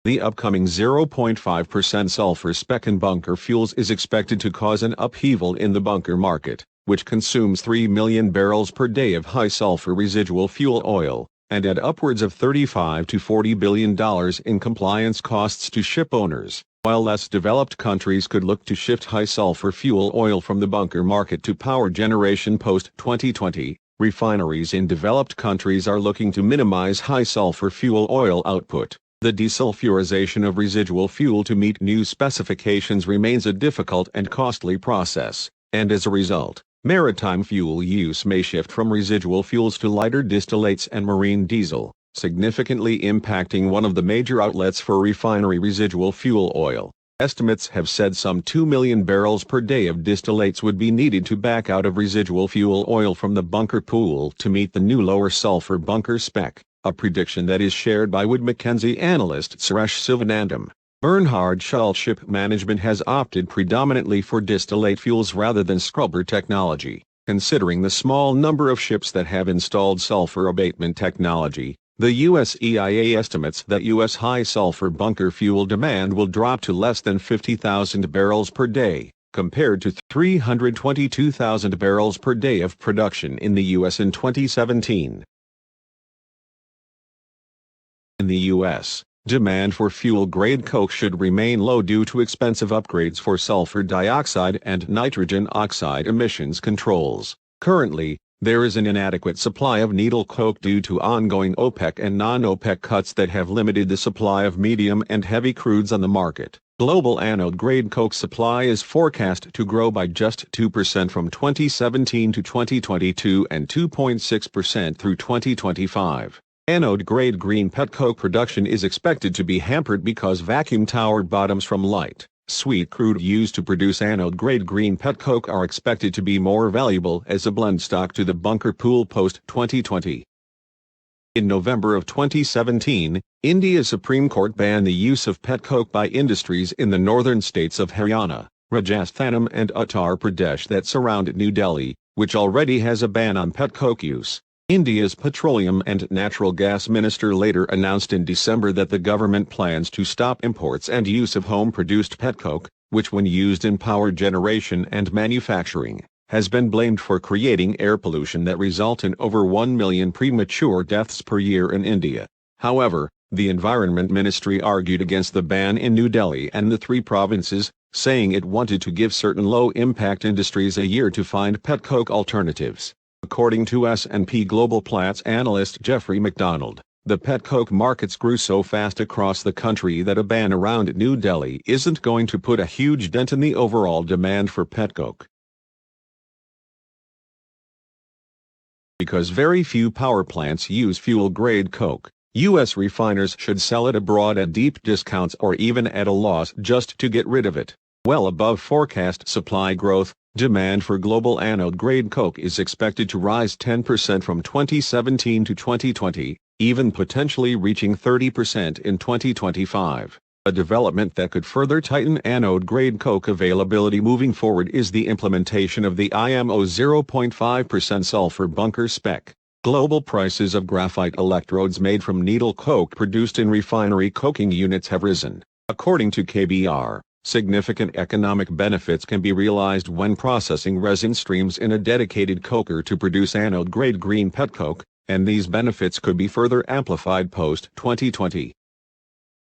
The upcoming 0.5% sulfur spec in bunker fuels is expected to cause an upheaval in the bunker market, which consumes 3 million barrels per day of high-sulfur residual fuel oil, and add upwards of $35 to $40 billion in compliance costs to ship owners, while less developed countries could look to shift high-sulfur fuel oil from the bunker market to power generation post-2020. Refineries in developed countries are looking to minimize high-sulfur fuel oil output. The desulfurization of residual fuel to meet new specifications remains a difficult and costly process, and as a result, maritime fuel use may shift from residual fuels to lighter distillates and marine diesel, significantly impacting one of the major outlets for refinery residual fuel oil. Estimates have said some 2 million barrels per day of distillates would be needed to back out of residual fuel oil from the bunker pool to meet the new lower sulfur bunker spec, a prediction that is shared by Wood Mackenzie analyst Suresh Sivanandam. Bernhard Schull Ship Management has opted predominantly for distillate fuels rather than scrubber technology. Considering the small number of ships that have installed sulfur abatement technology, the U.S. EIA estimates that U.S. high-sulfur bunker fuel demand will drop to less than 50,000 barrels per day, compared to 322,000 barrels per day of production in the U.S. in 2017. In the U.S., demand for fuel-grade coke should remain low due to expensive upgrades for sulfur dioxide and nitrogen oxide emissions controls. Currently, there is an inadequate supply of needle coke due to ongoing OPEC and non-OPEC cuts that have limited the supply of medium and heavy crudes on the market. Global anode-grade coke supply is forecast to grow by just 2% from 2017 to 2022 and 2.6% through 2025. Anode-grade green petcoke production is expected to be hampered because vacuum tower bottoms from light, sweet crude used to produce anode-grade green petcoke are expected to be more valuable as a blend stock to the bunker pool post-2020. In November of 2017, India's Supreme Court banned the use of petcoke by industries in the northern states of Haryana, Rajasthan and Uttar Pradesh that surround New Delhi, which already has a ban on petcoke use. India's Petroleum and Natural Gas Minister later announced in December that the government plans to stop imports and use of home-produced petcoke, which when used in power generation and manufacturing, has been blamed for creating air pollution that result in over 1 million premature deaths per year in India. However, the Environment Ministry argued against the ban in New Delhi and the 3 provinces, saying it wanted to give certain low-impact industries a year to find petcoke alternatives. According to S&P Global Platts analyst Jeffrey McDonald, the petcoke markets grew so fast across the country that a ban around New Delhi isn't going to put a huge dent in the overall demand for petcoke. Because very few power plants use fuel-grade coke, U.S. refiners should sell it abroad at deep discounts or even at a loss just to get rid of it. Well above forecast supply growth, demand for global anode-grade coke is expected to rise 10% from 2017 to 2020, even potentially reaching 30% in 2025. A development that could further tighten anode-grade coke availability moving forward is the implementation of the IMO 0.5% sulfur bunker spec. Global prices of graphite electrodes made from needle coke produced in refinery coking units have risen. According to KBR, significant economic benefits can be realized when processing resin streams in a dedicated coker to produce anode-grade green petcoke, and these benefits could be further amplified post-2020.